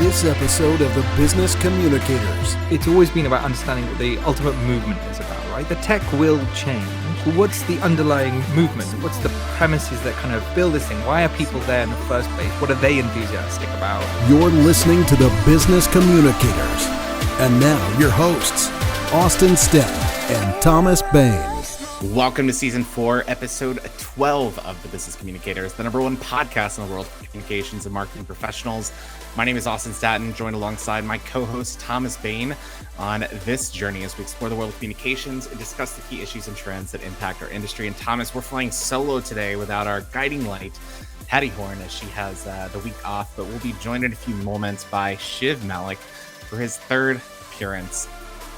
this episode of the Business Communicators. It's always been about understanding what the ultimate movement is about, right? The tech will change. What's the underlying movement? What's the premises that kind of build this thing? Why are people there in the first place? What are they enthusiastic about? You're listening to the Business Communicators. And now your hosts, Austin Stepp and Thomas Bain. Welcome to Season 4, Episode 12 of the Business Communicators, the number one podcast in the world for communications and marketing professionals. My name is Austin Staton, joined alongside my co-host Thomas Bain on this journey as we explore the world of communications and discuss the key issues and trends that impact our industry. And Thomas, we're flying solo today without our guiding light, Patty Horn, as she has the week off, but we'll be joined in a few moments by Shiv Malik for his third appearance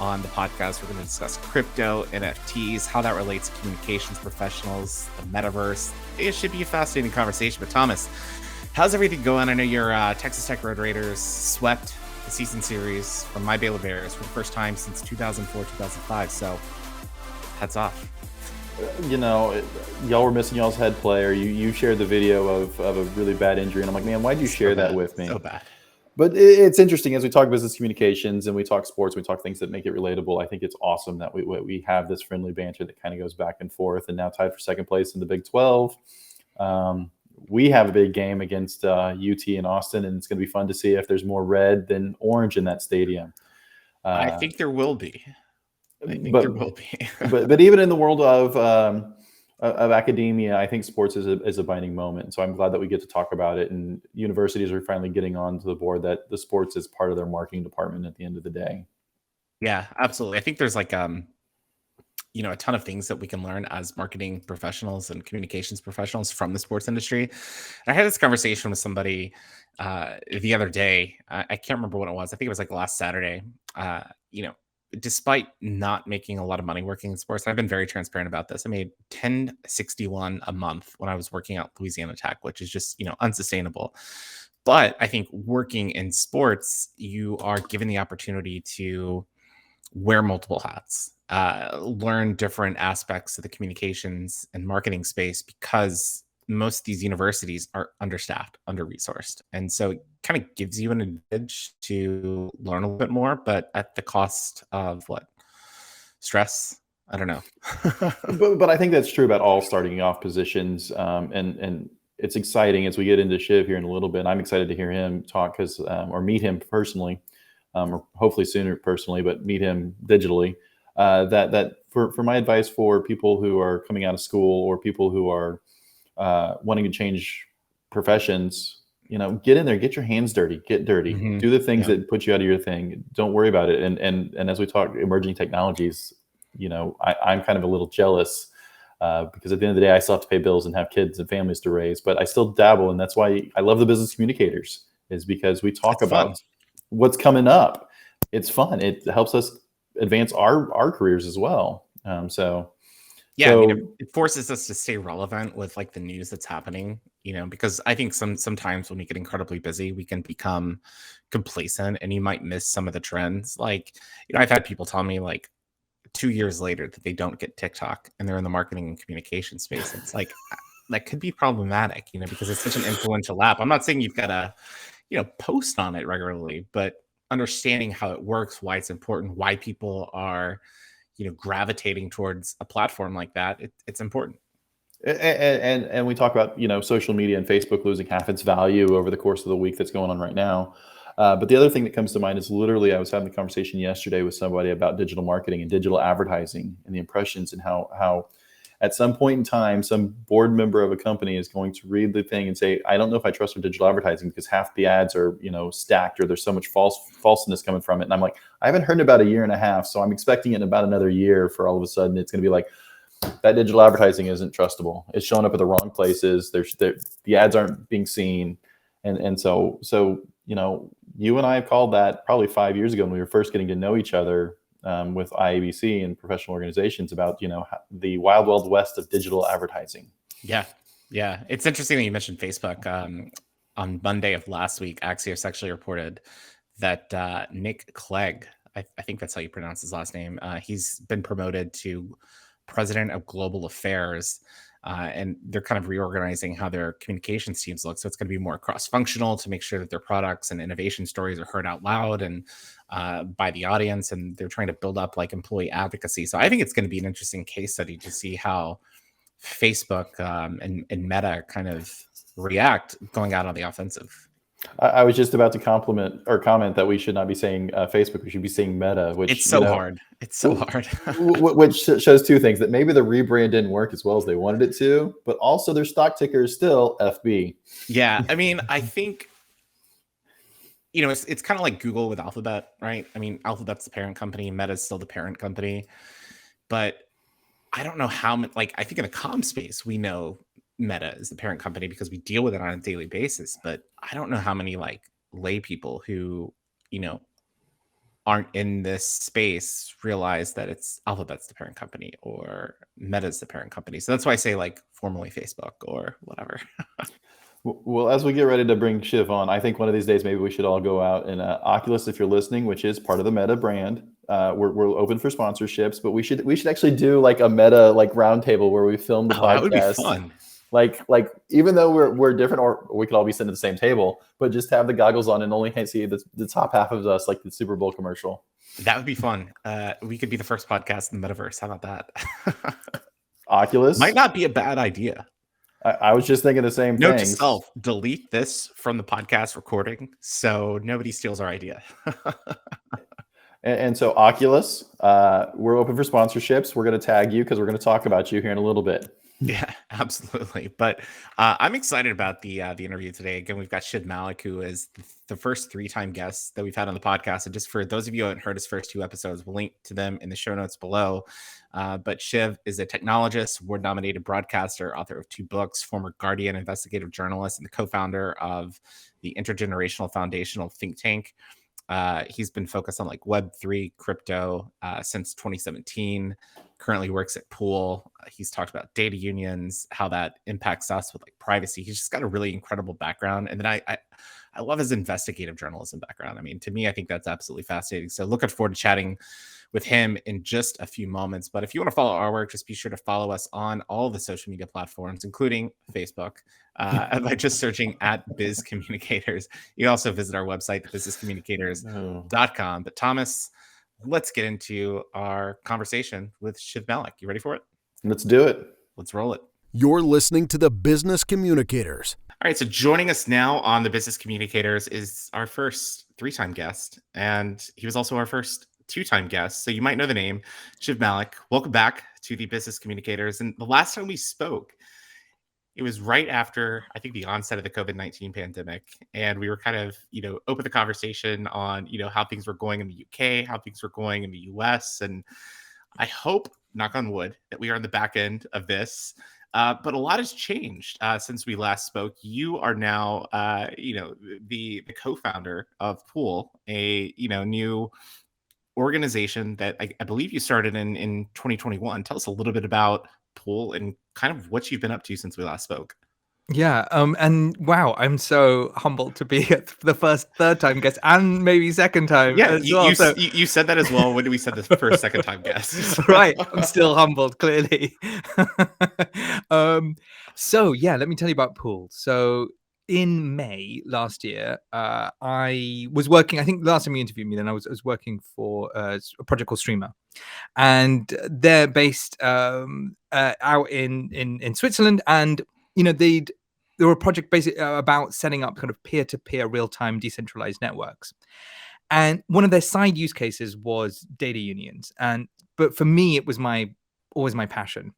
on the podcast. We're going to discuss crypto, NFTs, how that relates to communications professionals, the Metaverse. It should be a fascinating conversation. But Thomas, how's everything going? I know your Texas Tech Road Raiders swept the season series from my Baylor Bears for the first time since 2004, 2005. So hats off. You know, y'all were missing y'all's head player. You shared the video of a really bad injury. And I'm like, man, why'd you share that with me? So bad. But it's interesting as we talk business communications and we talk sports, we talk things that make it relatable. I think it's awesome that we have this friendly banter that kind of goes back and forth, and now tied for second place in the Big 12. We have a big game against UT in Austin, and it's going to be fun to see if there's more red than orange in that stadium. I think there will be. There will be. but even in the world of academia, I think sports is a binding moment. So I'm glad that we get to talk about it. And universities are finally getting onto the board that the sports is part of their marketing department at the end of the day. Yeah, absolutely. I think there's like, a ton of things that we can learn as marketing professionals and communications professionals from the sports industry. I had this conversation with somebody the other day. I can't remember what it was. I think it was like last Saturday. Despite not making a lot of money working in sports, I've been very transparent about this. I made $10.61 a month when I was working at Louisiana Tech, which is just, unsustainable. But I think working in sports, you are given the opportunity to wear multiple hats, learn different aspects of the communications and marketing space, because most of these universities are understaffed, under-resourced. And so it kind of gives you an advantage to learn a little bit more, but at the cost of what? Stress? I don't know. but I think that's true about all starting off positions. And it's exciting as we get into Shiv here in a little bit. I'm excited to hear him talk or meet him personally, or hopefully sooner personally, but meet him digitally. That for my advice for people who are coming out of school or people who are wanting to change professions, get in there, get your hands dirty, get dirty, do the things that put you out of your thing. Don't worry about it. And as we talk emerging technologies, I'm kind of a little jealous because at the end of the day, I still have to pay bills and have kids and families to raise, but I still dabble. And that's why I love the Business Communicators, is because we talk about what's coming up. It's fun. It helps us advance our careers as well. It forces us to stay relevant with like the news that's happening, because I think sometimes when we get incredibly busy, we can become complacent and you might miss some of the trends. Like, I've had people tell me like 2 years later that they don't get TikTok and they're in the marketing and communication space. It's like, that could be problematic, because it's such an influential app. I'm not saying you've got to, post on it regularly, but understanding how it works, why it's important, why people are gravitating towards a platform like that, it's important. And we talk about, social media and Facebook losing half its value over the course of the week that's going on right now. But the other thing that comes to mind is literally I was having a conversation yesterday with somebody about digital marketing and digital advertising and the impressions, and how at some point in time, some board member of a company is going to read the thing and say, I don't know if I trust our digital advertising because half the ads are, stacked, or there's so much falseness coming from it. And I'm like, I haven't heard in about a year and a half. So I'm expecting it in about another year for all of a sudden it's going to be like, that digital advertising isn't trustable. It's showing up at the wrong places. The ads aren't being seen. And so, you and I have called that probably 5 years ago when we were first getting to know each other with IABC and professional organizations about, the wild, wild west of digital advertising. Yeah. It's interesting that you mentioned Facebook. On Monday of last week, Axios actually reported that Nick Clegg, I think that's how you pronounce his last name, he's been promoted to president of global affairs and they're kind of reorganizing how their communications teams look. So it's going to be more cross-functional to make sure that their products and innovation stories are heard out loud and by the audience, and they're trying to build up like employee advocacy. So I think it's going to be an interesting case study to see how Facebook and Meta kind of react going out on the offensive. I was just about to comment that we should not be saying Facebook. We should be saying Meta, which it's so hard. It's so hard. Which shows two things: that maybe the rebrand didn't work as well as they wanted it to, but also their stock ticker is still FB. Yeah, I mean, I think it's kind of like Google with Alphabet, right? I mean, Alphabet's the parent company, Meta's still the parent company, but I don't know how much. Like, I think in the comm space, we know Meta is the parent company because we deal with it on a daily basis, but I don't know how many like lay people who aren't in this space realize that it's Alphabet's the parent company or Meta's the parent company. So that's why I say like formerly Facebook or whatever. Well, as we get ready to bring Shiv on, I think one of these days maybe we should all go out and Oculus, if you're listening, which is part of the Meta brand. We're open for sponsorships, but we should actually do like a Meta like roundtable where we film the podcast. That would be fun. Like even though we're different, or we could all be sitting at the same table, but just have the goggles on and only see the top half of us, like the Super Bowl commercial. That would be fun. We could be the first podcast in the metaverse. How about that? Oculus might not be a bad idea. I was just thinking the same thing. Note to self: delete this from the podcast recording so nobody steals our idea. And so Oculus, we're open for sponsorships. We're going to tag you because we're going to talk about you here in a little bit. Yeah, absolutely. But I'm excited about the interview today. Again, we've got Shiv Malik, who is the first 3-time guest that we've had on the podcast. And just for those of you who haven't heard his first 2 episodes, we'll link to them in the show notes below. But Shiv is a technologist, award-nominated broadcaster, author of 2 books, former Guardian investigative journalist, and the co-founder of the Intergenerational Foundation think tank. He's been focused on like Web3 crypto since 2017. Currently works at Pool. He's talked about data unions, how that impacts us with like privacy. He's just got a really incredible background. And then I love his investigative journalism background. I mean, to me, I think that's absolutely fascinating. So looking forward to chatting with him in just a few moments. But if you want to follow our work, just be sure to follow us on all the social media platforms, including Facebook, by just searching at Biz Communicators. You also visit our website, businesscommunicators.com. But Thomas, let's get into our conversation with Shiv Malik. You ready for it? Let's do it. Let's roll it. You're listening to the Business Communicators. All right, so joining us now on the Business Communicators is our first 3-time guest, and he was also our first 2-time guest, so you might know the name, Shiv Malik. Welcome back to the Business Communicators. And the last time we spoke, it was right after, I think, the onset of the COVID-19 pandemic, and we were kind of, open the conversation on, how things were going in the UK, how things were going in the US, and I hope, knock on wood, that we are on the back end of this. But a lot has changed since we last spoke. You are now, the co-founder of Pool, a new organization that I believe you started in 2021. Tell us a little bit about Pool and kind of what you've been up to since we last spoke. Yeah, and wow, I'm so humbled to be the first 3rd-time guest and maybe 2nd time. Yeah, as well. You said that as well when we said the first 2nd-time guest. Right, I'm still humbled, clearly. So yeah, let me tell you about Pool. So in May last year, I was working. I think the last time you interviewed me, then I was working for a project called Streamr, and they're based out in Switzerland, and they were a project basically about setting up kind of peer-to-peer real-time decentralized networks. And one of their side use cases was data unions. But for me, it was always my passion.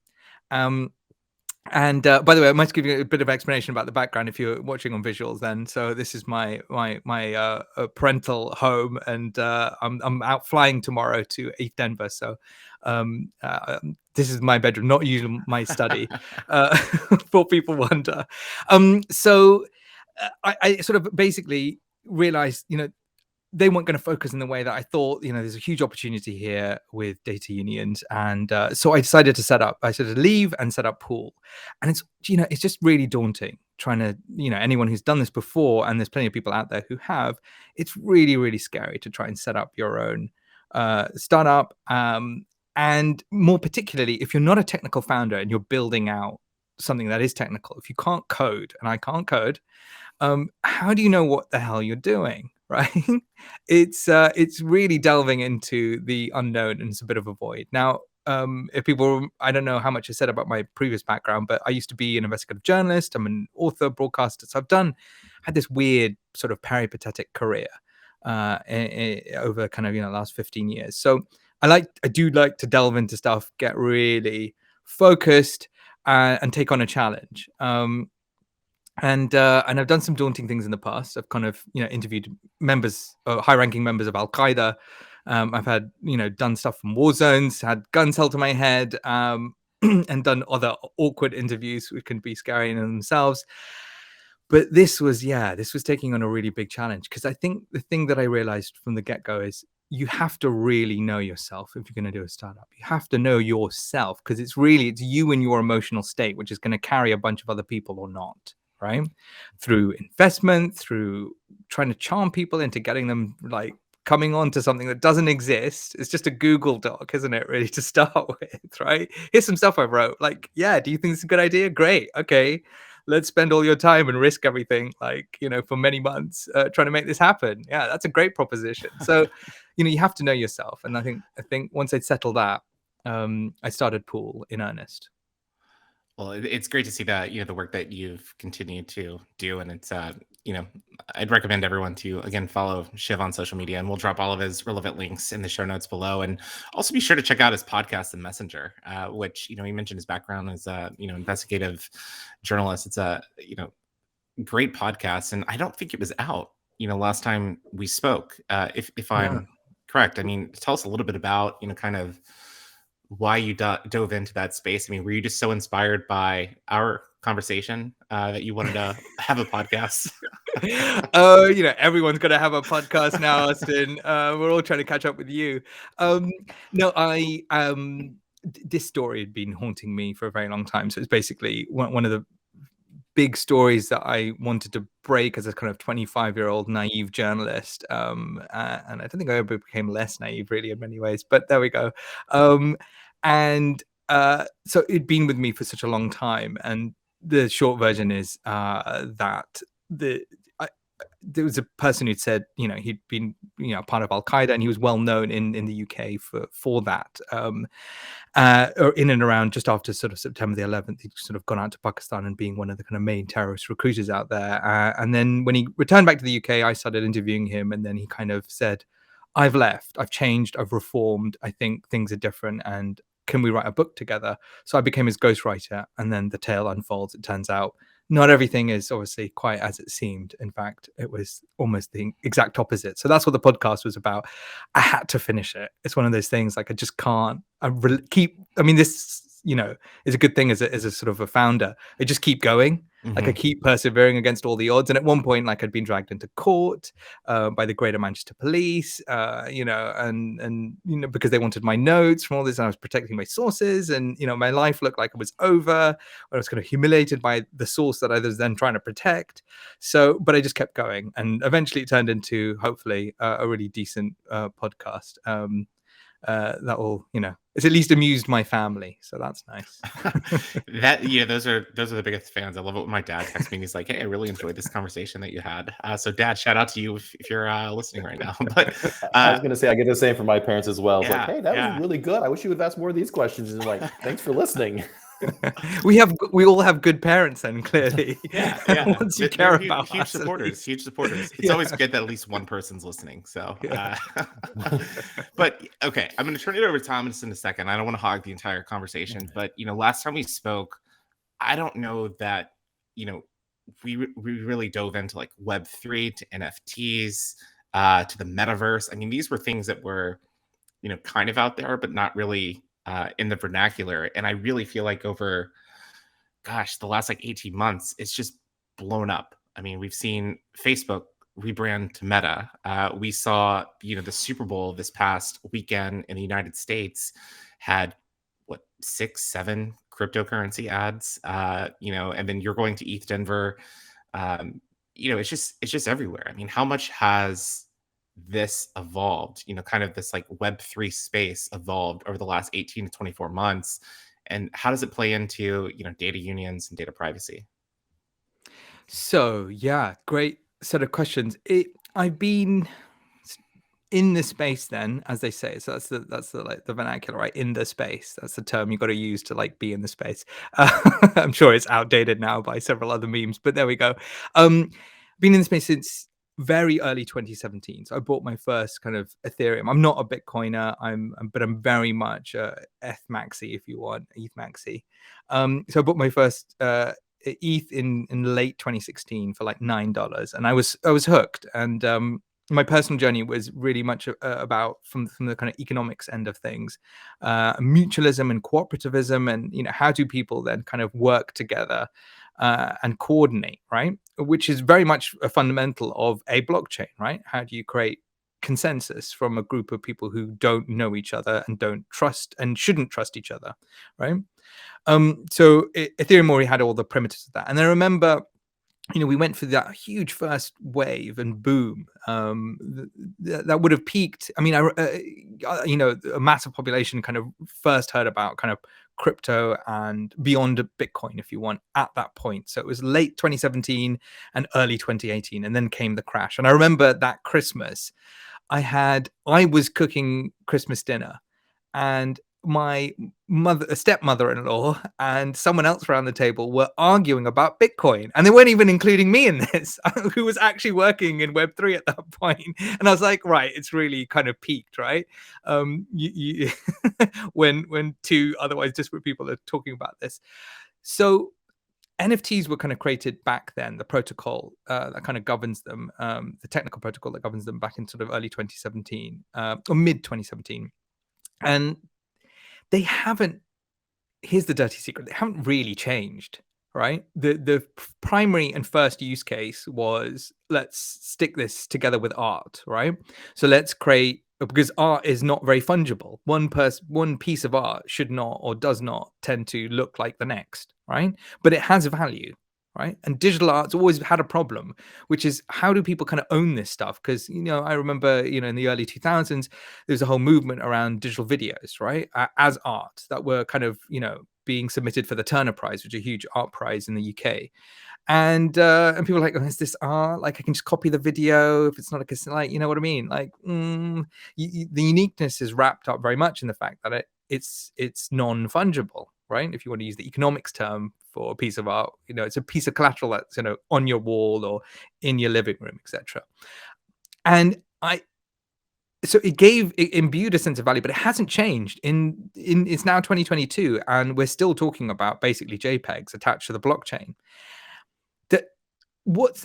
And by the way, I might give you a bit of explanation about the background if you're watching on visuals then. So this is my parental home, and I'm out flying tomorrow to East Denver. So this is my bedroom, not usually my study, for people wonder. So I sort of basically realized, they weren't going to focus in the way that I thought. There's a huge opportunity here with data unions, and so I decided to leave and set up Pool. And it's just really daunting trying to, anyone who's done this before, and there's plenty of people out there who have. It's really, really scary to try and set up your own startup, and more particularly if you're not a technical founder and you're building out something that is technical, if you can't code, and I can't code, how do you know what the hell you're doing, right? It's really delving into the unknown, and it's a bit of a void. Now, if people, I don't know how much I said about my previous background, but I used to be an investigative journalist. I'm an author, broadcaster. So had this weird sort of peripatetic career over kind of, last 15 years. So I do like to delve into stuff, get really focused, and take on a challenge. And I've done some daunting things in the past. I've kind of, interviewed high-ranking members of Al Qaeda. I've had, done stuff from war zones, had guns held to my head, and done other awkward interviews, which can be scary in themselves. But this was taking on a really big challenge, because I think the thing that I realized from the get-go is you have to really know yourself if you're going to do a startup. You have to know yourself, because it's you and your emotional state, which is going to carry a bunch of other people or not. Right? Through investment, through trying to charm people into getting them like coming on to something that doesn't exist. It's just a Google Doc, isn't it, really, to start with, right? Here's some stuff I wrote. Like, yeah, do you think it's a good idea? Great. Okay. Let's spend all your time and risk everything, for many months trying to make this happen. Yeah, that's a great proposition. So, you have to know yourself. And I think once I'd settled that, I started Pool in earnest. Well, it's great to see that, the work that you've continued to do. And it's, I'd recommend everyone to, again, follow Shiv on social media, and we'll drop all of his relevant links in the show notes below. And also be sure to check out his podcast and Messenger, which, he mentioned his background as a, investigative journalist. It's a, great podcast. And I don't think it was out, last time we spoke, if I'm correct. I mean, tell us a little bit about, kind of why you dove into that space. I mean, were you just so inspired by our conversation that you wanted to have a podcast? Everyone's going to have a podcast now, Austin. We're all trying to catch up with you. This story had been haunting me for a very long time. So it's basically one of the big stories that I wanted to break as a kind of 25-year-old naive journalist. And I don't think I ever became less naive, really, in many ways, but there we go. So it'd been with me for such a long time. And the short version is that there was a person who'd said, he'd been, part of Al Qaeda, and he was well known in the UK for that. Or in and around just after sort of September the 11th, he'd sort of gone out to Pakistan and being one of the kind of main terrorist recruiters out there. And then when he returned back to the UK, I started interviewing him, and then he kind of said, "I've left, I've changed, I've reformed. I think things are different, and can we write a book together?" So I became his ghostwriter, and then the tale unfolds. It turns out not everything is obviously quite as it seemed. In fact, it was almost the exact opposite. So that's what the podcast was about. I had to finish it. It's one of those things, like, I just can't this, is a good thing as a sort of a founder. I just keep going. Like, I keep persevering against all the odds. And at one point, like, I'd been dragged into court by the Greater Manchester Police, because they wanted my notes from all this, and I was protecting my sources, and, my life looked like it was over. I was kind of humiliated by the source that I was then trying to protect. So, but I just kept going, and eventually it turned into, hopefully, a really decent podcast. That will, it's at least amused my family, so that's nice. Those are the biggest fans. I love it when my dad texts me and he's like, "Hey, I really enjoyed this conversation that you had." So, Dad, shout out to you if you're listening right now. But I was gonna say, I get the same from my parents as well. It's like, "Hey, that was really good. I wish you would have asked more of these questions." And like, "Thanks for listening." We all have good parents, then, clearly. Once you care about huge supporters. It's always good that at least one person's listening. So, but okay, I'm going to turn it over to Thomas in a second. I don't want to hog the entire conversation, but last time we spoke, I don't know that we really dove into like Web3 to NFTs to the Metaverse. I mean, these were things that were kind of out there, but not really in the vernacular. And I really feel like over, the last like 18 months, it's just blown up. I mean, we've seen Facebook rebrand to Meta. We saw, the Super Bowl this past weekend in the United States had 6-7 cryptocurrency ads, and then you're going to ETH Denver. It's just everywhere. I mean, how much has this evolved, kind of this like Web3 space evolved over the last 18 to 24 months? and how does it play into data unions and data privacy? So yeah, great set of questions. I've been in the space then, as they say. So that's the like the vernacular, right? In the space. That's the term you got to use to like be in the space. I'm sure it's outdated now by several other memes, but there we go. Been in the space since very early 2017. So I bought my first kind of Ethereum. I'm not a Bitcoiner. But I'm very much ETH maxi, if you want, ETH maxi. So I bought my first ETH in late 2016 for like $9, and I was hooked. And my personal journey was really much about from the kind of economics end of things, mutualism and cooperativism, and how do people then kind of work together and coordinate, right? Which is very much a fundamental of a blockchain, right? How do you create consensus from a group of people who don't know each other and don't trust and shouldn't trust each other, right? So Ethereum already had all the primitives of that, and I remember, we went for that huge first wave and boom. That would have peaked. I mean, a massive population kind of first heard about kind of crypto and beyond Bitcoin, if you want, at that point. So it was late 2017 and early 2018, and then came the crash. And I remember that Christmas, I was cooking Christmas dinner, and my stepmother-in-law and someone else around the table were arguing about Bitcoin, and they weren't even including me in this, who was actually working in Web3 at that point. And I was like, right, it's really kind of peaked, right? When two otherwise disparate people are talking about this. So NFTs were kind of created back then, the protocol that kind of governs them, the technical protocol that governs them, back in sort of early 2017 or mid 2017. And they haven't, here's the dirty secret, they haven't really changed, right? The primary and first use case was, let's stick this together with art, right? So let's create, because art is not very fungible. One piece of art should not or does not tend to look like the next, right? But it has value, right? And digital art's always had a problem, which is, how do people kind of own this stuff? Because, I remember, in the early 2000s, there was a whole movement around digital videos, right? As art, that were kind of, being submitted for the Turner Prize, which is a huge art prize in the UK. And people are like, oh, is this art? Like, I can just copy the video if it's not a, like, you know what I mean? Like, the uniqueness is wrapped up very much in the fact that it's non-fungible, right? If you want to use the economics term for a piece of art, it's a piece of collateral that's on your wall or in your living room, etc. And so it imbued a sense of value, but it hasn't changed. It's now 2022, and we're still talking about basically JPEGs attached to the blockchain.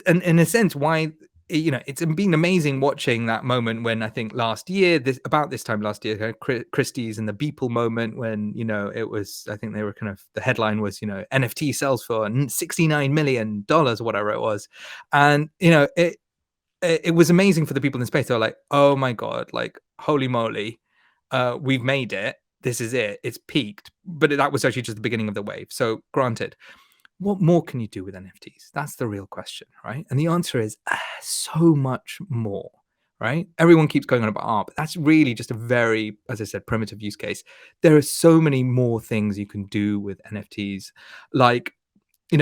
And in a sense, why, it's been amazing watching that moment when, I think last year, about this time last year, Christie's and the Beeple moment, when, it was, I think they were kind of, the headline was, NFT sells for $69 million or whatever it was. And, it was amazing for the people in the space. They were like, oh my God, like, holy moly, we've made it. This is it. It's peaked. But that was actually just the beginning of the wave. So granted, what more can you do with NFTs? That's the real question, right? And the answer is so much more, right? Everyone keeps going on about art, but that's really just a very, as I said, primitive use case. There are so many more things you can do with NFTs. Like, you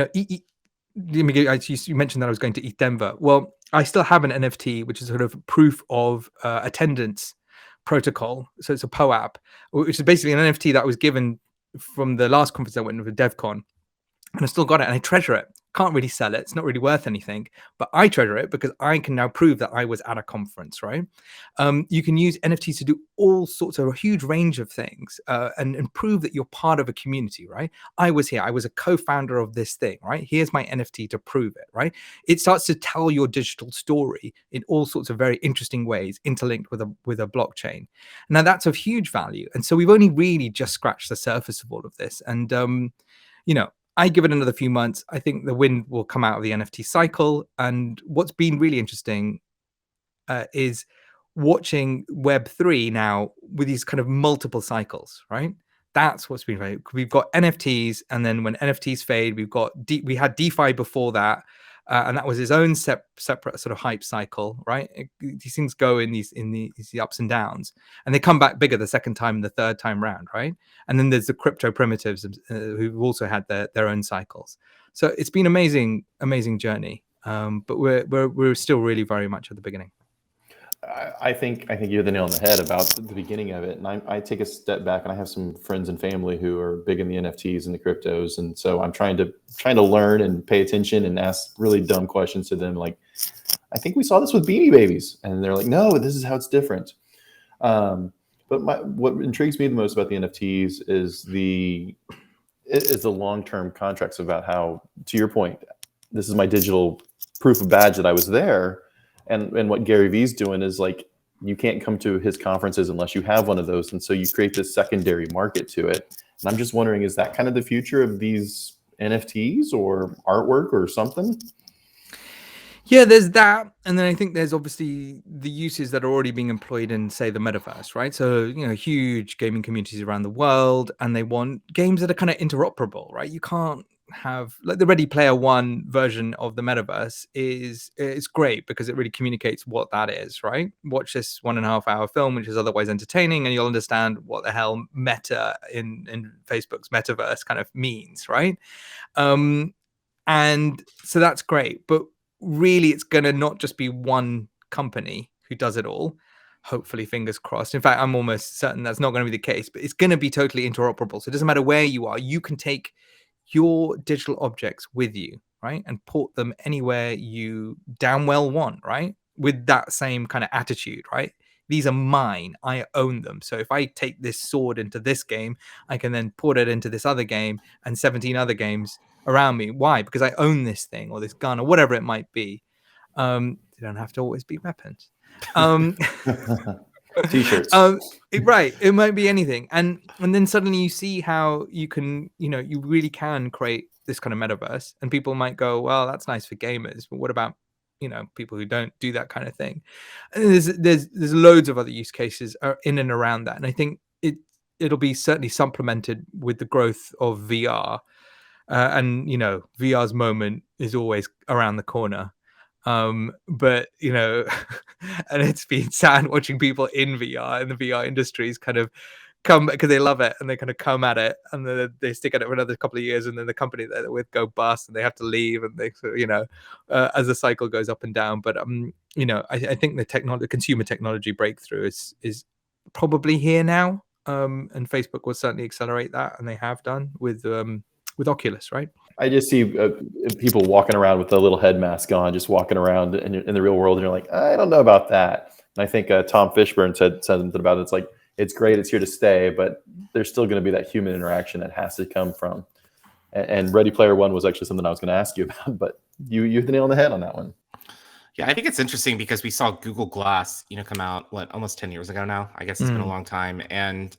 mentioned that I was going to ETH Denver. Well, I still have an NFT, which is sort of proof of attendance protocol. So it's a POAP, which is basically an NFT that was given from the last conference I went to, with DevCon. And I still got it, and I treasure it. Can't really sell it. It's not really worth anything, but I treasure it because I can now prove that I was at a conference, right? You can use NFTs to do all sorts of a huge range of things and prove that you're part of a community, right? I was here. I was a co-founder of this thing, right? Here's my NFT to prove it, right? It starts to tell your digital story in all sorts of very interesting ways, interlinked with a blockchain. Now, that's of huge value. And so we've only really just scratched the surface of all of this. And, I give it another few months. I think the wind will come out of the NFT cycle. And what's been really interesting is watching Web3 now with these kind of multiple cycles, right? That's what's been we've got NFTs, and then when NFTs fade, we had DeFi before that. and that was his own separate sort of hype cycle, right? These things go in these ups and downs, and they come back bigger the second time and the third time round, right? And then there's the crypto primitives who've also had their own cycles. So it's been amazing journey, but we're still really very much at the beginning. I think you hit the nail on the head about the beginning of it. And I take a step back, and I have some friends and family who are big in the NFTs and the cryptos. And so I'm trying to learn and pay attention and ask really dumb questions to them. Like, I think we saw this with Beanie Babies. And they're like, no, this is how it's different. But what intrigues me the most about the NFTs is the long-term contracts about how, to your point, this is my digital proof of badge that I was there. And what Gary Vee's doing is like, you can't come to his conferences unless you have one of those. And so you create this secondary market to it. And I'm just wondering, is that kind of the future of these NFTs or artwork or something? Yeah, there's that. And then I think there's obviously the uses that are already being employed in, say, the metaverse, right? So, huge gaming communities around the world, and they want games that are kind of interoperable, right? You can't have, like, the Ready Player One version of the metaverse is great because it really communicates what that is, right? Watch this 1.5 hour film, which is otherwise entertaining, and you'll understand what the hell meta in Facebook's metaverse kind of means, right? And so that's great, but really it's going to not just be one company who does it all, hopefully, fingers crossed. In fact, I'm almost certain that's not going to be the case, but it's going to be totally interoperable. So it doesn't matter where you are, you can take your digital objects with you, right, and port them anywhere you damn well want, right, with that same kind of attitude, right? These are mine, I own them. So if I take this sword into this game, I can then port it into this other game and 17 other games around me. Why? Because I own this thing or this gun or whatever it might be. They don't have to always be weapons. T-shirts. Right, it might be anything, and then suddenly you see how you can, you really can create this kind of metaverse, and people might go, well, that's nice for gamers, but what about people who don't do that kind of thing? And there's loads of other use cases in and around that, and I think it'll be certainly supplemented with the growth of VR. And VR's moment is always around the corner. But and it's been sad watching people in VR, in the VR industries, kind of come because they love it and they kind of come at it and then they stick at it for another couple of years, and then the company that they're with go bust and they have to leave, and they as the cycle goes up and down. But I think the consumer technology breakthrough is probably here now, and Facebook will certainly accelerate that, and they have done with Oculus, right? I just see people walking around with a little head mask on, just walking around in the real world, and you're like, I don't know about that. And I think Tom Fishburne said something about it. It's like, it's great, it's here to stay, but there's still going to be that human interaction that has to come from. And Ready Player One was actually something I was going to ask you about, but you hit the nail on the head on that one. Yeah, I think it's interesting because we saw Google Glass, come out almost 10 years ago now. I guess it's been a long time, and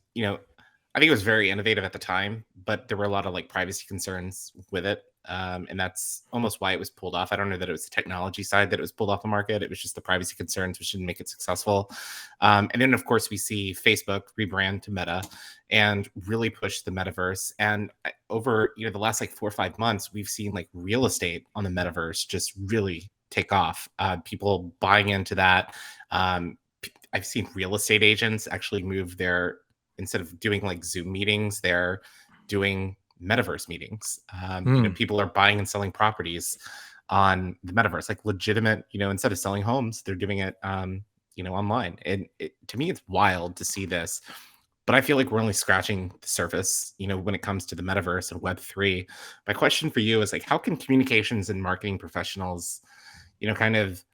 I think it was very innovative at the time, but there were a lot of privacy concerns with it. And that's almost why it was pulled off. I don't know that it was the technology side that it was pulled off the market. It was just the privacy concerns, which didn't make it successful. And then, of course, we see Facebook rebrand to Meta and really push the metaverse. And over the last 4 or 5 months, we've seen real estate on the metaverse just really take off. People buying into that. I've seen real estate agents actually move instead of doing Zoom meetings, they're doing metaverse meetings. People are buying and selling properties on the metaverse, legitimate, instead of selling homes, they're doing it, online. And to me, it's wild to see this, but I feel like we're only scratching the surface, when it comes to the metaverse and Web3. My question for you is how can communications and marketing professionals, kind of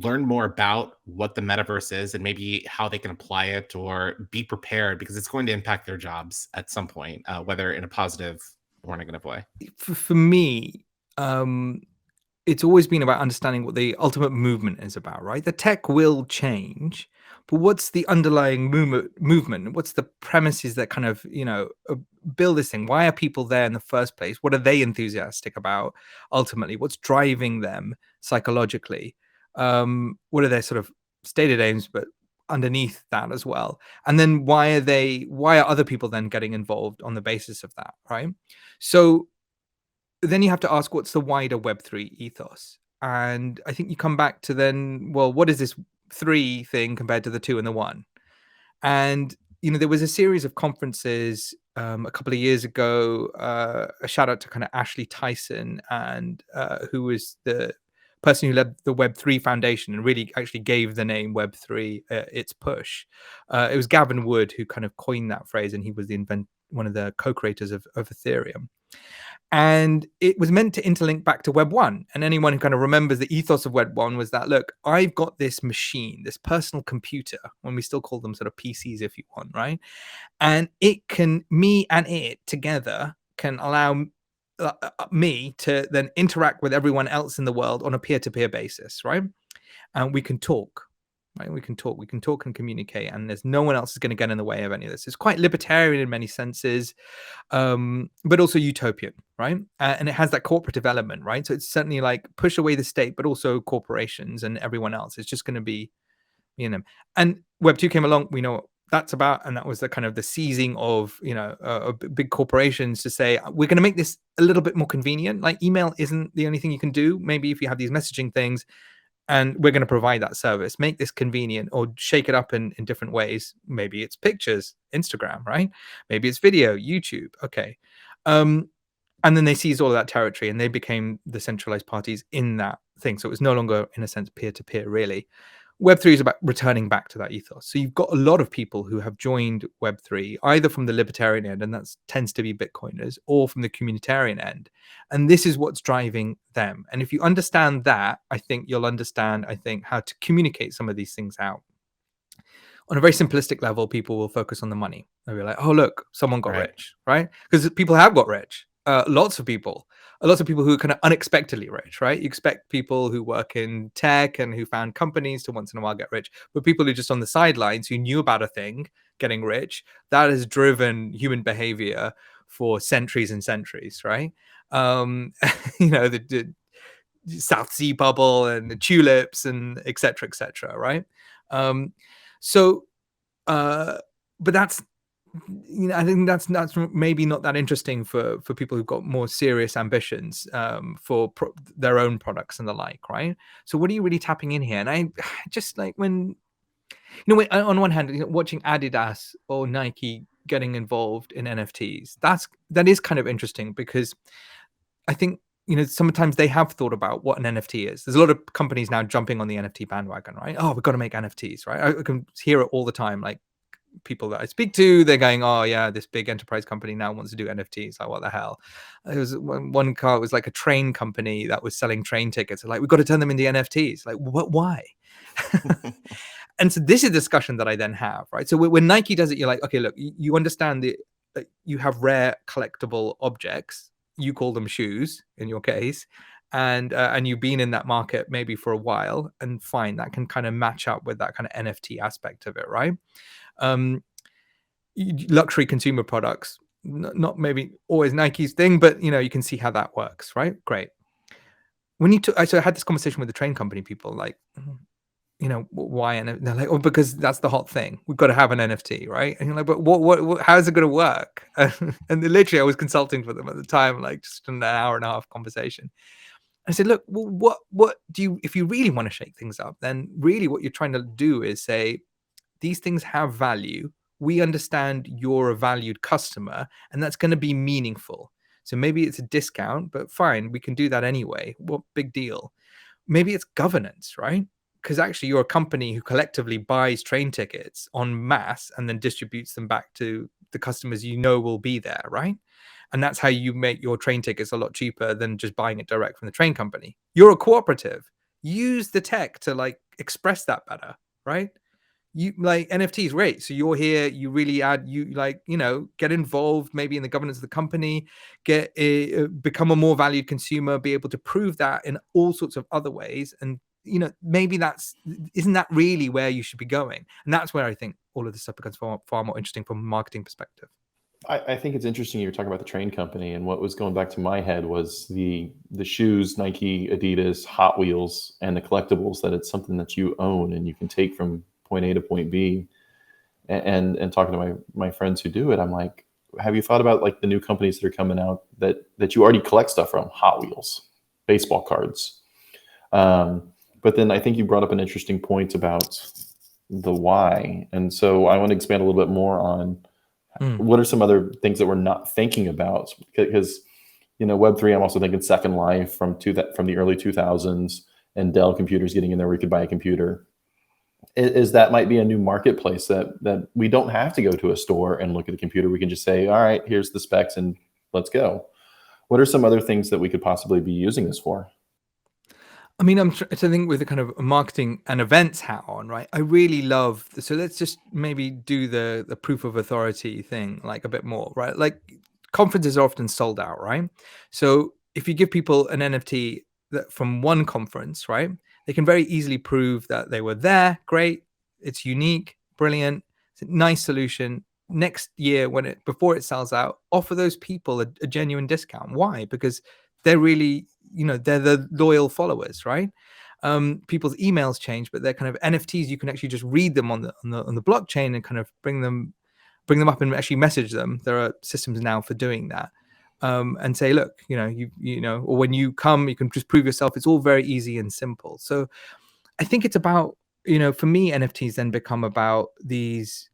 learn more about what the metaverse is and maybe how they can apply it or be prepared, because it's going to impact their jobs at some point, whether in a positive or negative way? For me, it's always been about understanding what the ultimate movement is about, right? The tech will change, but what's the underlying movement? What's the premises that kind of, build this thing? Why are people there in the first place? What are they enthusiastic about ultimately? What's driving them psychologically? What are their sort of stated aims, but underneath that as well? And then why are other people then getting involved on the basis of that, right? So then you have to ask, what's the wider Web3 ethos? And I think you come back to then, well, what is this 3 thing compared to the 2 and the 1? And there was a series of conferences a couple of years ago. A shout out to kind of Ashley Tyson, and who was the person who led the Web3 Foundation and really actually gave the name Web3 its push. It was Gavin Wood who kind of coined that phrase, and he was one of the co-creators of Ethereum. And it was meant to interlink back to Web 1. And anyone who kind of remembers the ethos of Web 1 was that, look, I've got this machine, this personal computer, when we still call them sort of PCs if you want, right? And me and it together can allow me to then interact with everyone else in the world on a peer-to-peer basis, right? And we can talk. Right? We can talk and communicate, and there's no one else is going to get in the way of any of this. It's quite libertarian in many senses, but also utopian, right? And it has that cooperative element, right? So it's certainly like push away the state, but also corporations and everyone else. It's just going to be, and Web 2 came along. We know what that's about, and that was the kind of the seizing of big corporations to say, we're going to make this a little bit more convenient. Like email isn't the only thing you can do. Maybe if you have these messaging things, and we're going to provide that service, make this convenient, or shake it up in different ways. Maybe it's pictures, Instagram, right? Maybe it's video, YouTube. Okay. And then they seized all of that territory, and they became the centralized parties in that thing. So it was no longer, in a sense, peer-to-peer, really. Web3 is about returning back to that ethos. So you've got a lot of people who have joined Web3, either from the libertarian end, and that tends to be Bitcoiners, or from the communitarian end. And this is what's driving them. And if you understand that, I think you'll understand, how to communicate some of these things out. On a very simplistic level, people will focus on the money. They'll be like, oh, look, someone got rich, right? Because people have got rich. Lots of people who are kind of unexpectedly rich, right? You expect people who work in tech and who found companies to once in a while get rich, but people who are just on the sidelines who knew about a thing getting rich, that has driven human behavior for centuries and centuries, right? The South Sea bubble and the tulips and et cetera, right? But that's, I think that's maybe not that interesting for people who've got more serious ambitions for their own products and the like, right? So what are you really tapping in here? And I just like when on one hand, watching Adidas or Nike getting involved in NFTs, that is kind of interesting, because I think sometimes they have thought about what an NFT is. There's a lot of companies now jumping on the NFT bandwagon, right? Oh, we've got to make NFTs, right? I can hear it all the time, like people that I speak to, they're going, oh yeah, this big enterprise company now wants to do NFTs. Like, what the hell? It was one car, it was like a train company that was selling train tickets. Like, we've got to turn them into NFTs. Like, what? Why? And so this is a discussion that I then have, right? So when Nike does it, you're like, okay, look, you understand that you have rare collectible objects. You call them shoes in your case, and you've been in that market maybe for a while, and fine, that can kind of match up with that kind of NFT aspect of it, right? Luxury consumer products, not maybe always Nike's thing, but you can see how that works, right? Great. So I had this conversation with the train company people, like, why? And they're like, oh, because that's the hot thing. We've got to have an NFT, right? And you're like, but what how is it going to work? And literally, I was consulting for them at the time, like just an hour and a half conversation. I said, look, well, what do you, if you really want to shake things up, then really what you're trying to do is say, these things have value. We understand you're a valued customer, and that's going to be meaningful. So maybe it's a discount, but fine, we can do that anyway. What big deal? Maybe it's governance, right? Because actually you're a company who collectively buys train tickets en masse and then distributes them back to the customers will be there, right? And that's how you make your train tickets a lot cheaper than just buying it direct from the train company. You're a cooperative. Use the tech to like express that better, right? You like NFTs, great. So you're here, you really get involved maybe in the governance of the company, become a more valued consumer, be able to prove that in all sorts of other ways. And maybe isn't that really where you should be going? And that's where I think all of this stuff becomes far more interesting from a marketing perspective. I think it's interesting you're talking about the train company, and what was going back to my head was the shoes, Nike, Adidas, Hot Wheels, and the collectibles, that it's something that you own and you can take from point A to point B. And talking to my friends who do it, I'm like, have you thought about like the new companies that are coming out that you already collect stuff from? Hot Wheels, baseball cards. But then I think you brought up an interesting point about the why. And so I want to expand a little bit more on what are some other things that we're not thinking about? Because, Web3, I'm also thinking Second Life from the early 2000s and Dell computers getting in there where you could buy a computer. Is that might be a new marketplace that we don't have to go to a store and look at the computer. We can just say, all right, here's the specs and let's go. What are some other things that we could possibly be using this for? I mean, I'm trying to think with the kind of marketing and events hat on, right? I really love, so let's just maybe do the proof of authority thing like a bit more, right? Like conferences are often sold out, right? So if you give people an NFT that from one conference, right, they can very easily prove that they were there. Great. It's unique, brilliant. It's a nice solution. Next year, before it sells out, offer those people a genuine discount. Why? Because they're really, they're the loyal followers, right? People's emails change, but they're kind of NFTs. You can actually just read them on the blockchain and kind of bring them up and actually message them. There are systems now for doing that, and say, look, or when you come, you can just prove yourself. It's all very easy and simple. So I think it's about, for me, NFTs then become about these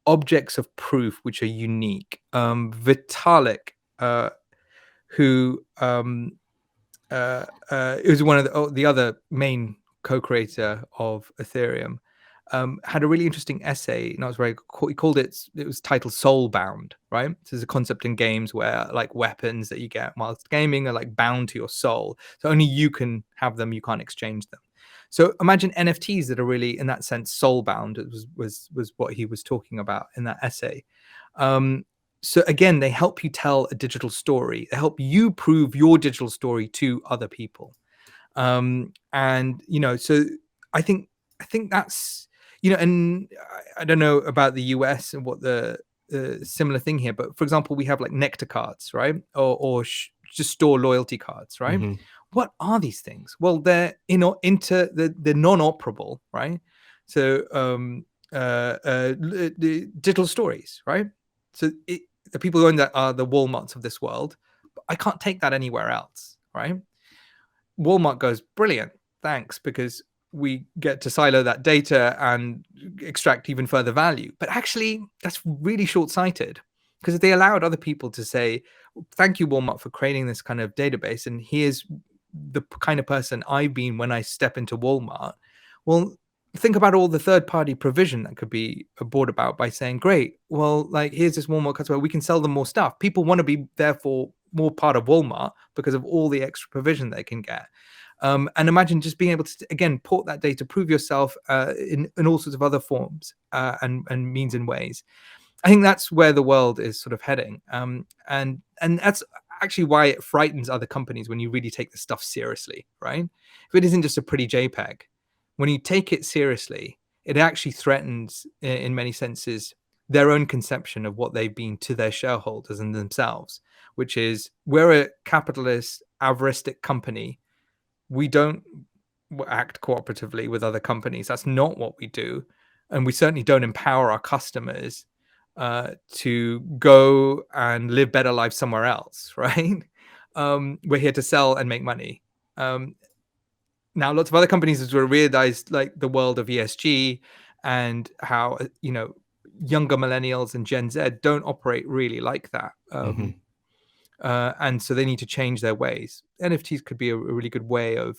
objects of proof which are unique. Vitalik, who is one of the other main co-creator of Ethereum, had a really interesting essay, and he called it was titled Soulbound, right? So there's a concept in games where like weapons that you get whilst gaming are like bound to your soul. So only you can have them, you can't exchange them. So imagine NFTs that are really, in that sense, soulbound. It was what he was talking about in that essay. So again, they help you tell a digital story. They help you prove your digital story to other people. So I think that's, and I don't know about the US and what the similar thing here, but for example, we have like Nectar cards, right? Or just store loyalty cards, right? Mm-hmm. What are these things? Well, they're they're non-operable, right? So the digital stories, right? So the people who own that are the Walmarts of this world. But I can't take that anywhere else, right? Walmart goes, brilliant, thanks, because we get to silo that data and extract even further value. But actually, that's really short-sighted, because if they allowed other people to say, thank you, Walmart, for creating this kind of database, and here's the kind of person I've been when I step into Walmart. Well, think about all the third-party provision that could be brought about by saying, great, well, like here's this Walmart customer, we can sell them more stuff. People want to be therefore more part of Walmart because of all the extra provision they can get. And imagine just being able to, again, port that data, prove yourself in all sorts of other forms and means and ways. I think that's where the world is sort of heading. And that's actually why it frightens other companies when you really take the stuff seriously, right? If it isn't just a pretty JPEG, when you take it seriously, it actually threatens, in many senses, their own conception of what they've been to their shareholders and themselves, which is, we're a capitalist, avaricistic company. We don't act cooperatively with other companies. That's not what we do. And we certainly don't empower our customers to go and live better lives somewhere else, right? We're here to sell and make money. Now, lots of other companies have sort of realized like the world of ESG and how, younger millennials and Gen Z don't operate really like that. And so they need to change their ways. NFTs could be a really good way of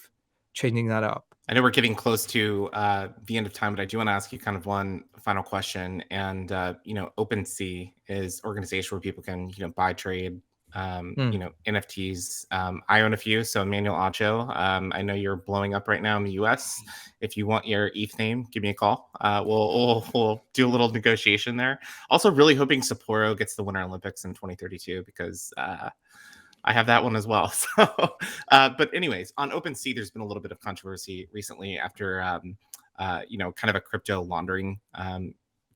changing that up. I know we're getting close to the end of time, but I do want to ask you kind of one final question. And, OpenSea is an organization where people can, buy, trade, NFTs. I own a few. So Emmanuel Acho, I know you're blowing up right now in the US. If you want your ETH name, give me a call. We'll do a little negotiation there. Also really hoping Sapporo gets the Winter Olympics in 2032 because I have that one as well. So, but anyways, on OpenSea, there's been a little bit of controversy recently after, kind of a crypto laundering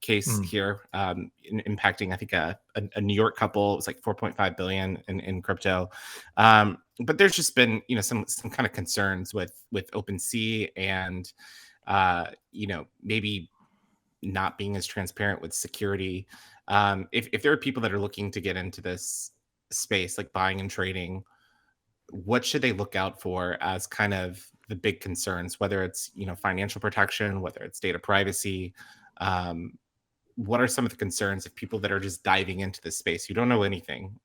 case here, impacting, I think, a New York couple. It was like 4.5 billion in crypto. But there's just been, some kind of concerns with OpenSea and, maybe not being as transparent with security. If there are people that are looking to get into this space, like buying and trading, what should they look out for as kind of the big concerns, whether it's, financial protection, whether it's data privacy? What are some of the concerns of people that are just diving into this space who don't know anything,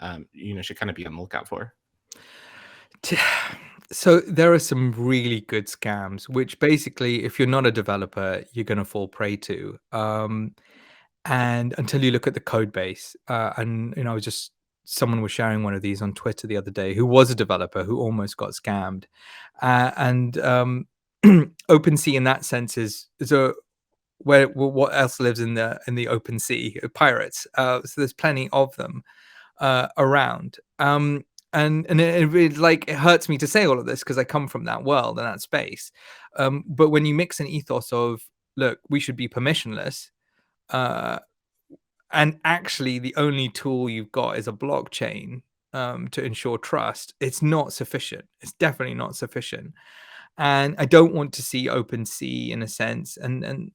should kind of be on the lookout for? So there are some really good scams, which basically, if you're not a developer, you're going to fall prey to. And until you look at the code base, and someone was sharing one of these on Twitter the other day who was a developer who almost got scammed, and OpenSea in that sense is what else lives in the open sea? Pirates. So there's plenty of them around. And it really, it hurts me to say all of this because I come from that world and that space. But when you mix an ethos of, look, we should be permissionless, and actually the only tool you've got is a blockchain to ensure trust, it's not sufficient. It's definitely not sufficient. And I don't want to see OpenSea in a sense and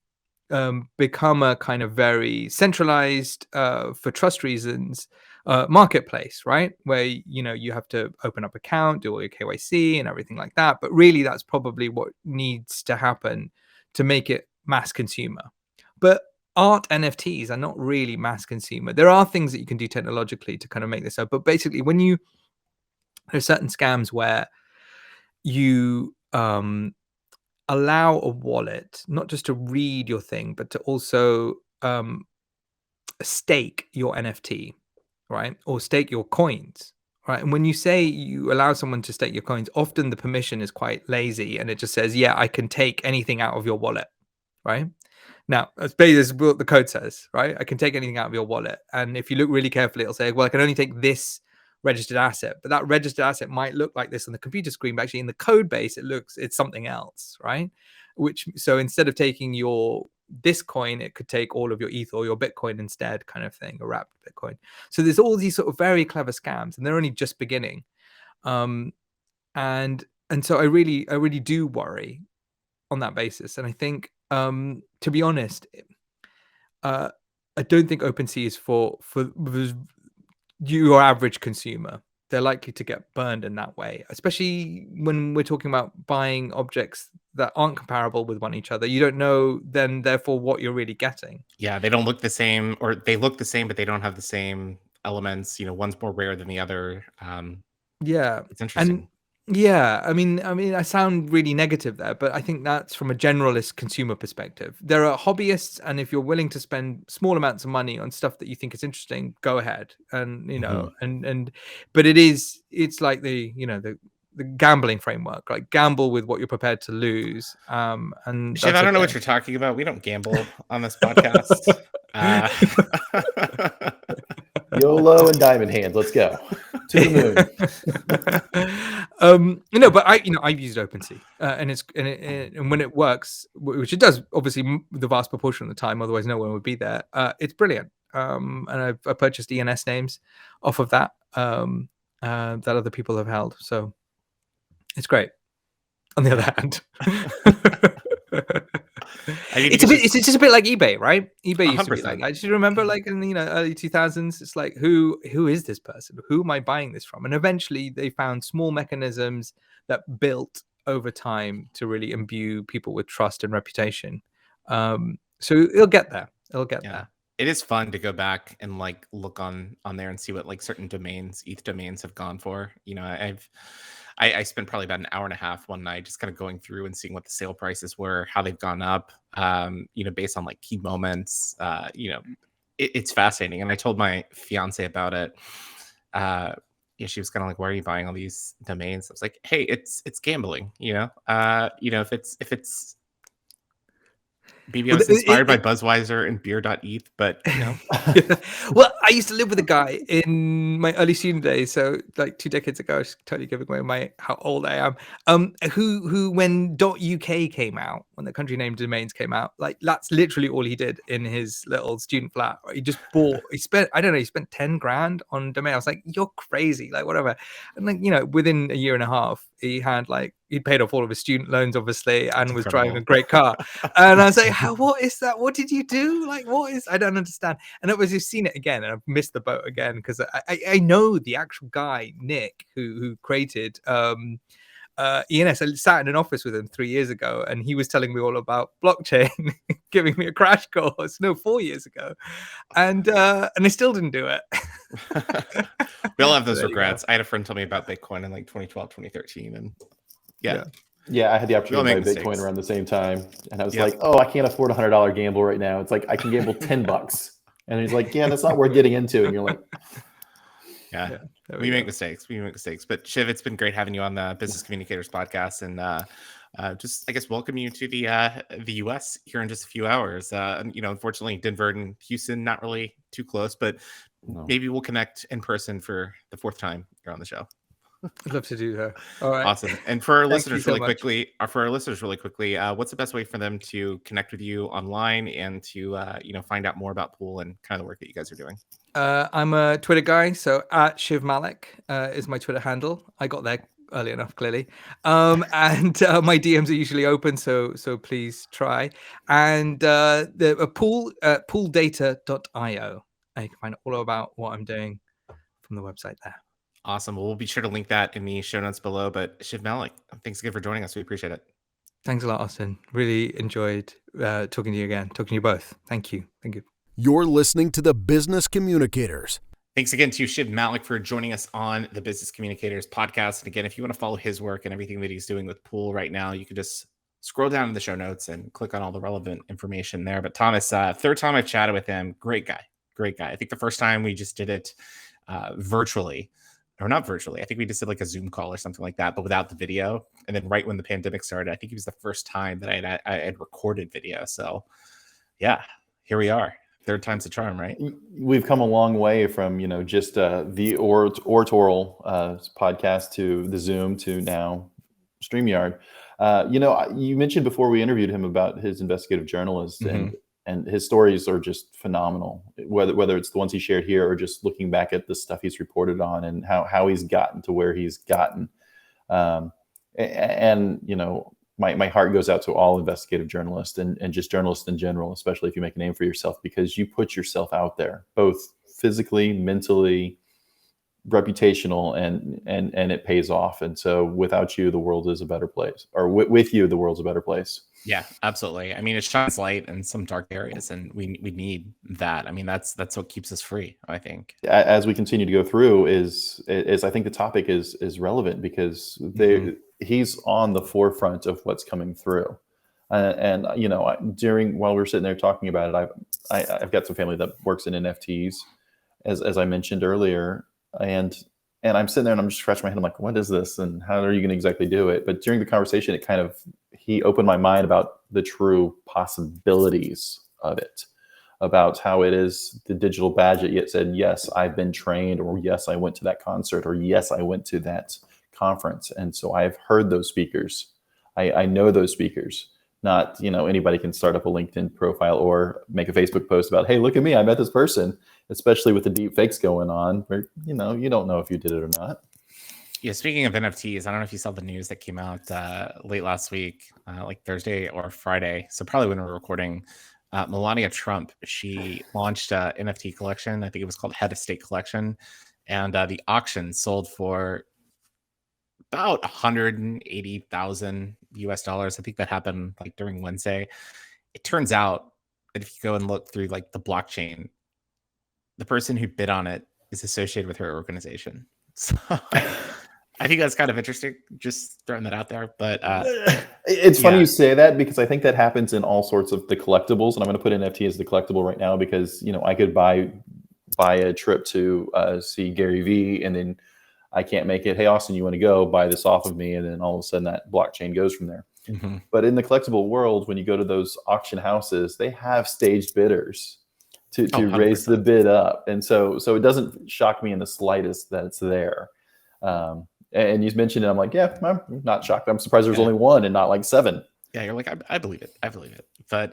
become a kind of very centralized, for trust reasons, marketplace, right? Where, you have to open up account, do all your KYC and everything like that. But really, that's probably what needs to happen to make it mass consumer. But art NFTs are not really mass consumer. There are things that you can do technologically to kind of make this up. But basically, there's certain scams where you allow a wallet not just to read your thing, but to also stake your NFT, right? Or stake your coins, right? And when you say you allow someone to stake your coins, often the permission is quite lazy and it just says, yeah, I can take anything out of your wallet, right? Now, that's basically what the code says, right? I can take anything out of your wallet. And if you look really carefully, it'll say, well, I can only take this registered asset, but that registered asset might look like this on the computer screen, but actually in the code base, it's something else, right? So instead of taking this coin, it could take all of your ETH or your Bitcoin instead, kind of thing, or wrapped Bitcoin. So there's all these sort of very clever scams, and they're only just beginning. And so I really do worry on that basis. And I think, to be honest, I don't think OpenSea is for your average consumer. They're likely to get burned in that way, especially when we're talking about buying objects that aren't comparable with one each other. You don't know then, therefore, what you're really getting. Yeah, they don't look the same, or they look the same, but they don't have the same elements. One's more rare than the other. Yeah, it's interesting. and yeah, I mean, I sound really negative there, but I think that's from a generalist consumer perspective. There are hobbyists, and if you're willing to spend small amounts of money on stuff that you think is interesting, go ahead. And but it's like the gambling framework, like gamble with what you're prepared to lose. And Shiv, I don't know what you're talking about. We don't gamble on this podcast. YOLO and diamond hands. Let's go to the moon. But I've used OpenSea, and when it works, which it does, obviously the vast proportion of the time, otherwise no one would be there. It's brilliant. And I purchased ENS names off of that that other people have held. So it's great. On the other hand. It's just a bit like eBay, right? eBay used to be like, I just remember, like, in the early 2000s, it's like, who is this person? Who am I buying this from? And eventually they found small mechanisms that built over time to really imbue people with trust and reputation. So it'll get there. There. It is fun to go back and like look on there and see what like certain domains, ETH domains, have gone for. I spent probably about an hour and a half one night just kind of going through and seeing what the sale prices were, how they've gone up, based on like key moments. It's fascinating. And I told my fiance about it. She was kind of like, why are you buying all these domains? I was like, hey, it's gambling, if it's maybe I was inspired by Buzzweiser and beer.eth, but Well, I used to live with a guy in my early student days, so like 2 decades ago. I was totally giving away how old I am. Who when .uk came out, when the country name domains came out, like that's literally all he did in his little student flat. He just bought. He spent 10 grand on domain. I was like, you're crazy, like whatever. And like within a year and a half, he had he'd paid off all of his student loans, obviously, and was driving a great car. And I was like, what is that? What did you do? Like, what is? I don't understand. And obviously, you've seen it again, and I've missed the boat again because I know the actual guy Nick who created ENS. I sat in an office with him 3 years ago, and he was telling me all about blockchain, giving me a crash course. No, 4 years ago, and I still didn't do it. We all have those regrets. I had a friend tell me about Bitcoin in like 2012, 2013, and yeah, I had the opportunity to buy Bitcoin around the same time, and I was like, "Oh, I can't afford $100 gamble right now." It's like I can gamble $10, and he's like, "Yeah, that's not worth getting into." And you're like, "Yeah, we make mistakes. We make mistakes." But Shiv, it's been great having you on the Business Communicators podcast, and just I guess welcome you to the US here in just a few hours. Unfortunately, Denver and Houston not really too close, but maybe we'll connect in person for the 4th time you're on the show. I'd love to do that. All right. Awesome. And for our listeners really quickly, what's the best way for them to connect with you online and to find out more about Pool and kind of the work that you guys are doing? I'm a Twitter guy, so at Shiv Malik is my Twitter handle. I got there early enough, clearly. And my DMs are usually open, so please try. And the Pool pooldata.io. You can find all about what I'm doing from the website there. Awesome. Well, we'll be sure to link that in the show notes below. But Shiv Malik, thanks again for joining us. We appreciate it. Thanks a lot, Austin. Really enjoyed talking to you again, talking to you both. Thank you. Thank you. You're listening to the Business Communicators. Thanks again to Shiv Malik for joining us on the Business Communicators podcast. And again, if you want to follow his work and everything that he's doing with Pool right now, you can just scroll down in the show notes and click on all the relevant information there. But Thomas, 3rd time I've chatted with him. Great guy. I think the first time we just did it virtually. Or not virtually. I think we just did like a Zoom call or something like that, but without the video. And then right when the pandemic started, I think it was the first time that I had recorded video. So yeah, here we are. 3rd time's the charm, right? We've come a long way from, just the oratorial podcast to the Zoom to now StreamYard. You mentioned before we interviewed him about his investigative journalist, and his stories are just phenomenal, whether it's the ones he shared here or just looking back at the stuff he's reported on and how he's gotten to where he's gotten. My heart goes out to all investigative journalists and just journalists in general, especially if you make a name for yourself, because you put yourself out there, both physically, mentally, reputational, and it pays off. And so without you, the world is a better place, or with you, the world's a better place. Yeah, absolutely. I mean, it shines light in some dark areas, and we need that. I mean, that's what keeps us free, I think. As we continue to go through, is I think the topic is relevant because he's on the forefront of what's coming through. While we're sitting there talking about it, I've got some family that works in NFTs, as I mentioned earlier, and I'm sitting there and I'm just scratching my head. I'm like, what is this? And how are you going to exactly do it? But during the conversation, he opened my mind about the true possibilities of it, about how it is the digital badge that yet said, yes, I've been trained, or yes, I went to that concert, or yes, I went to that conference. And so I've heard those speakers. I know those speakers. Not, anybody can start up a LinkedIn profile or make a Facebook post about, hey, look at me, I met this person, especially with the deep fakes going on where, you don't know if you did it or not. Yeah, speaking of NFTs, I don't know if you saw the news that came out late last week, like Thursday or Friday. So probably when we're recording, Melania Trump, she launched an NFT collection. I think it was called Head of State Collection. And the auction sold for about $180,000 US. I think that happened like during Wednesday. It turns out that if you go and look through like the blockchain, the person who bid on it is associated with her organization. So I think that's kind of interesting, just throwing that out there. But it's funny you say that, because I think that happens in all sorts of the collectibles. And I'm going to put NFT as the collectible right now because, I could buy a trip to see Gary Vee, and then I can't make it. Hey, Austin, you want to go buy this off of me? And then all of a sudden that blockchain goes from there. But in the collectible world, when you go to those auction houses, they have staged bidders to raise the bid up. And so it doesn't shock me in the slightest that it's there. And you mentioned it. I'm like, yeah, I'm not shocked. I'm surprised there's only one and not like 7. Yeah, you're like, I believe it. But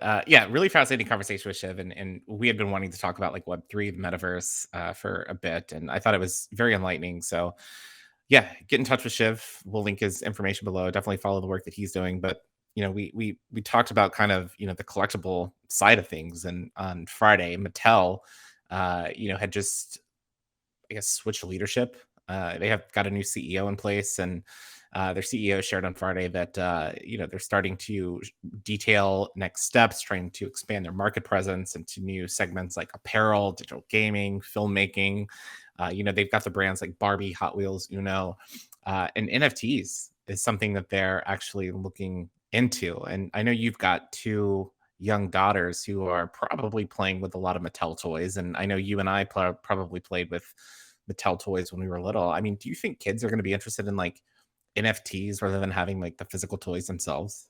really fascinating conversation with Shiv. And we had been wanting to talk about like Web3, the Metaverse for a bit. And I thought it was very enlightening. So yeah, get in touch with Shiv. We'll link his information below. Definitely follow the work that he's doing. But we talked about kind of the collectible side of things, and on Friday, Mattel, had just, I guess, switched leadership. They have got a new CEO in place, and their CEO shared on Friday that they're starting to detail next steps, trying to expand their market presence into new segments like apparel, digital gaming, filmmaking. They've got the brands like Barbie, Hot Wheels, Uno, and NFTs is something that they're actually looking into. And I know you've got two young daughters who are probably playing with a lot of Mattel toys, and I know you and I probably played with Mattel toys when we were little. I mean, do you think kids are going to be interested in like NFTs rather than having like the physical toys themselves?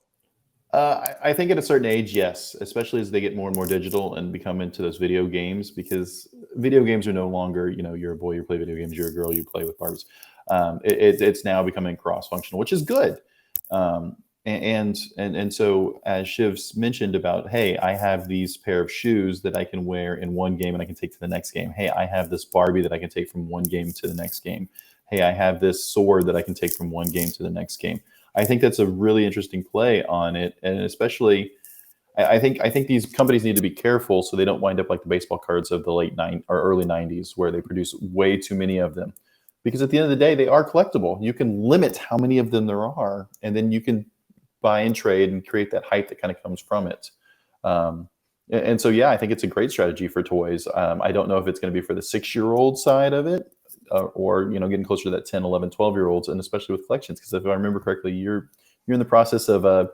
I think at a certain age, yes, especially as they get more and more digital and become into those video games, because video games are no longer, you're a boy, you play video games, you're a girl, you play with Barbies. It's now becoming cross-functional, which is good. And so as Shiv's mentioned about, hey, I have these pair of shoes that I can wear in one game and I can take to the next game. Hey, I have this Barbie that I can take from one game to the next game. Hey, I have this sword that I can take from one game to the next game. I think that's a really interesting play on it, and especially, I think these companies need to be careful so they don't wind up like the baseball cards of the early '90s, where they produce way too many of them. Because at the end of the day, they are collectible. You can limit how many of them there are, and then you can buy and trade and create that hype that kind of comes from it. And so, yeah, I think it's a great strategy for toys. I don't know if it's going to be for the 6-year-old side of it, or getting closer to that 10, 11, 12-year-olds, and especially with collections, because if I remember correctly, you're in the process of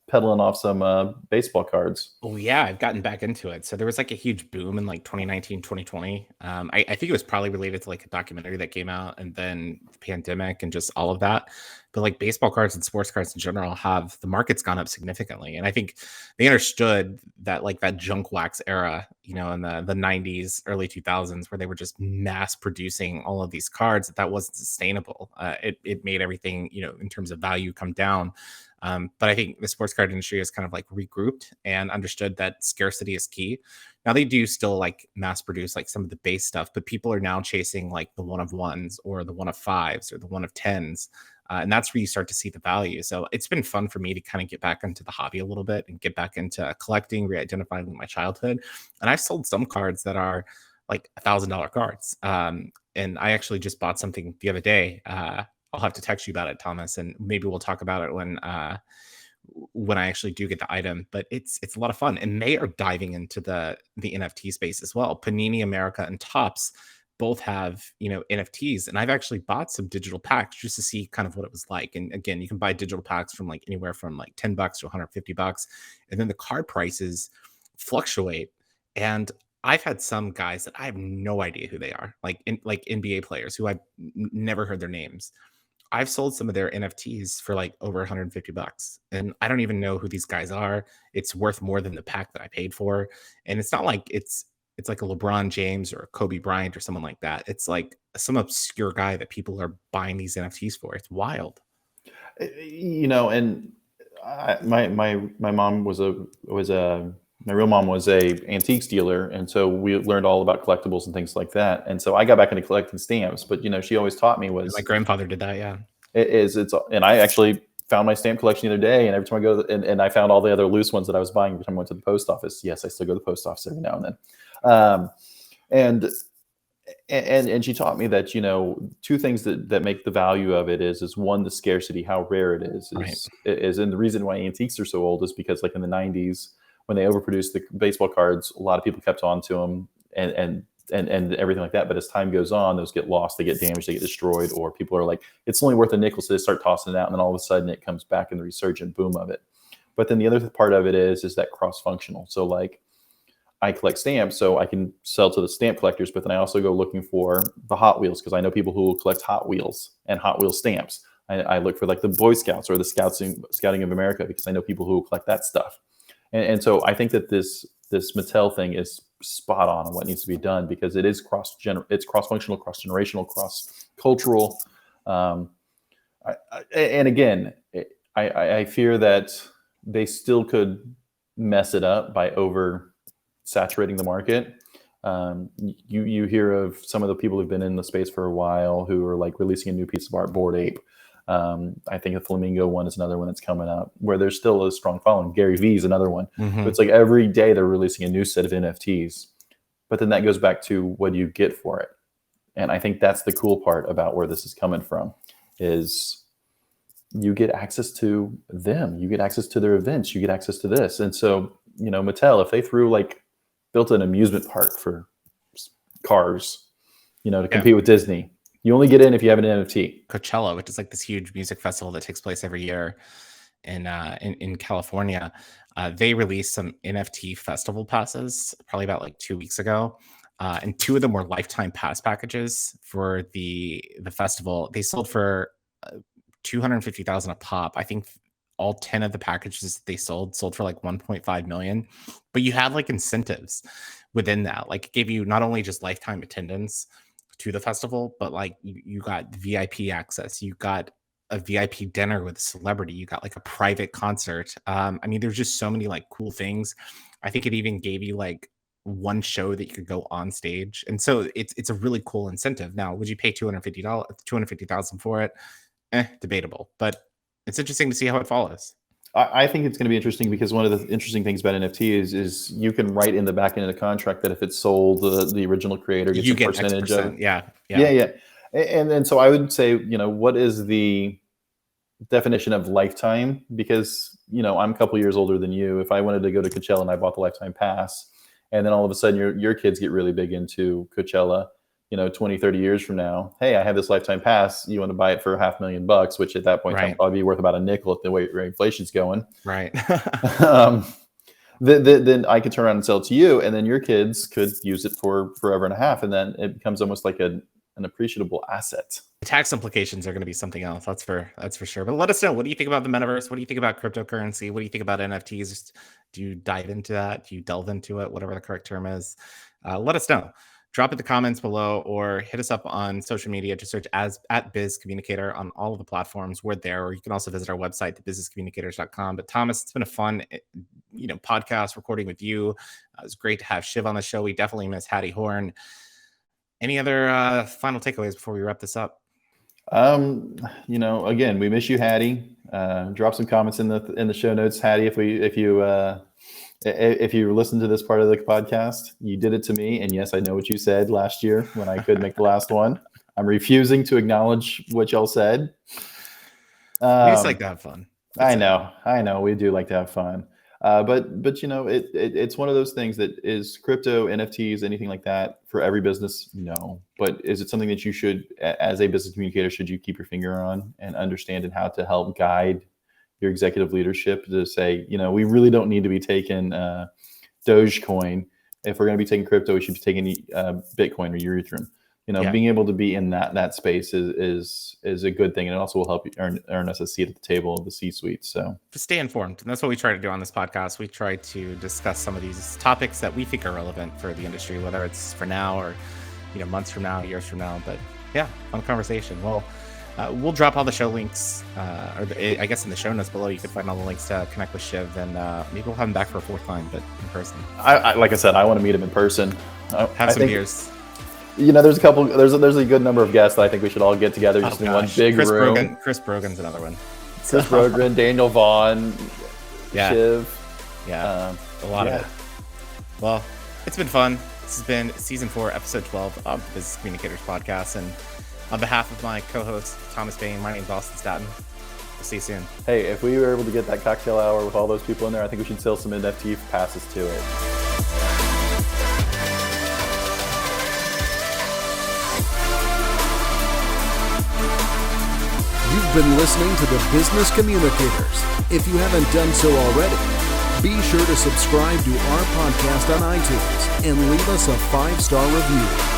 peddling off some baseball cards. Oh yeah, I've gotten back into it. So there was like a huge boom in like 2019, 2020. I think it was probably related to like a documentary that came out, and then the pandemic and just all of that. But like baseball cards and sports cards in general, the market's gone up significantly. And I think they understood that like that junk wax era, in the 90s, early 2000s, where they were just mass producing all of these cards, that wasn't sustainable. It made everything, in terms of value, come down. But I think the sports card industry has kind of like regrouped and understood that scarcity is key. Now they do still like mass produce like some of the base stuff, but people are now chasing like the one of ones or the one of fives or the one of tens. And that's where you start to see the value. So it's been fun for me to kind of get back into the hobby a little bit and get back into collecting, re-identifying with my childhood. And I've sold some cards that are like $1,000 cards. And I actually just bought something the other day. I'll have to text you about it, Thomas, and maybe we'll talk about it when I actually do get the item. But it's a lot of fun, and they are diving into the NFT space as well. Panini America and Topps both have NFTs, and I've actually bought some digital packs just to see kind of what it was like. And again, you can buy digital packs from like anywhere from like $10 to $150, and then the card prices fluctuate. And I've had some guys that I have no idea who they are, like NBA players who I've never heard their names. I've sold some of their NFTs for like over $150, and I don't even know who these guys are. It's worth more than the pack that I paid for. And it's not like it's like a LeBron James or a Kobe Bryant or someone like that. It's like some obscure guy that people are buying these NFTs for. It's wild. And my mom was my real mom was a antiques dealer, and so we learned all about collectibles and things like that. And so I got back into collecting stamps, but she always taught me was my grandfather did that. Yeah, and I actually found my stamp collection the other day, and every time I go and I found all the other loose ones that I was buying every time I went to the post office. Yes, I still go to the post office every now and then. And she taught me that two things that make the value of it is one, the scarcity, how rare it is, and the reason why antiques are so old is because like in the 90s, when they overproduced the baseball cards, a lot of people kept on to them and everything like that. But as time goes on, those get lost, they get damaged, they get destroyed, or people are like, it's only worth a nickel, so they start tossing it out, and then all of a sudden it comes back in the resurgent boom of it. But then the other part of it is that cross-functional. So like I collect stamps, so I can sell to the stamp collectors, but then I also go looking for the Hot Wheels, because I know people who will collect Hot Wheels and Hot Wheels stamps. I look for like the Boy Scouts or the Scouting of America, because I know people who will collect that stuff. And so I think that this Mattel thing is spot on what needs to be done, because it is it's cross-functional, cross-generational, cross-cultural. And again, I fear that they still could mess it up by over-saturating the market. You hear of some of the people who've been in the space for a while who are like releasing a new piece of art, Bored Ape. I think the Flamingo one is another one that's coming up where there's still a strong following. Gary Vee is another one. Mhm. It's like every day they're releasing a new set of NFTs. But then that goes back to what do you get for it? And I think that's the cool part about where this is coming from is you get access to them. You get access to their events. You get access to this. And so, Mattel, if they built an amusement park for cars, to compete with Disney, you only get in if you have an NFT. Coachella, which is like this huge music festival that takes place every year in California, they released some NFT festival passes probably about like 2 weeks ago, and 2 of them were lifetime pass packages for the festival. They sold for $250,000 a pop. I think all 10 of the packages they sold for like 1.5 million. But you had like incentives within that, like it gave you not only just lifetime attendance to the festival, but like you got VIP access, you got a VIP dinner with a celebrity, you got like a private concert. I mean, there's just so many like cool things. I think it even gave you like one show that you could go on stage, and so it's a really cool incentive. Now, would you pay $250,000 for it? Debatable, but it's interesting to see how it follows. I think it's going to be interesting because one of the interesting things about NFT is you can write in the back end of the contract that if it's sold, the original creator gets You a get percentage X%. of it. Yeah. And so I would say, what is the definition of lifetime? Because, I'm a couple years older than you. If I wanted to go to Coachella and I bought the lifetime pass, and then all of a sudden your kids get really big into Coachella, 20, 30 years from now, hey, I have this lifetime pass. You want to buy it for $500,000, which at that point in time probably be worth about a nickel at the way inflation's going. Right. Then I could turn around and sell it to you, and then your kids could use it for forever and a half, and then it becomes almost like an appreciable asset. The tax implications are going to be something else. That's for sure. But let us know. What do you think about the metaverse? What do you think about cryptocurrency? What do you think about NFTs? Do you dive into that? Do you delve into it? Whatever the correct term is. Let us know. Drop it in the comments below or hit us up on social media. Just search at Biz Communicator on all of the platforms. We're there. Or you can also visit our website, thebusinesscommunicators.com. But Thomas, it's been a fun, podcast recording with you. It was great to have Shiv on the show. We definitely miss Hattie Horn. Any other final takeaways before we wrap this up? Again, we miss you, Hattie. Drop some comments in the show notes, Hattie. If you listen to this part of the podcast, you did it to me. And yes, I know what you said last year when I couldn't make the last one. I'm refusing to acknowledge what y'all said. We just like to have fun. I know. We do like to have fun. But it's one of those things that is crypto, NFTs, anything like that for every business? No. But is it something that you should, as a business communicator, should you keep your finger on and understand and how to help guide your executive leadership to say, we really don't need to be taking Dogecoin. If we're going to be taking crypto, we should be taking Bitcoin or Ethereum. Being able to be in that space is a good thing, and it also will help you earn us a seat at the table of the C-suite. So just stay informed, and that's what we try to do on this podcast. We try to discuss some of these topics that we think are relevant for the industry, whether it's for now or months from now, years from now. But yeah, fun conversation. Well, we'll drop all the show links, I guess in the show notes below. You can find all the links to connect with Shiv, and maybe we'll have him back for a 4th time, but in person. Like I said, I want to meet him in person. Have some beers. There's a good number of guests that I think we should all get together just in one big room. Chris Brogan's another one. Chris Brogan, Daniel Vaughn, Shiv. Yeah, a lot of it. Well, it's been fun. This has been season 4, episode 12 of the Business Communicators podcast. And on behalf of my co-host, Thomas Bain, my name is Austin Staton. We'll see you soon. Hey, if we were able to get that cocktail hour with all those people in there, I think we should sell some NFT passes to it. You've been listening to the Business Communicators. If you haven't done so already, be sure to subscribe to our podcast on iTunes and leave us a 5-star review.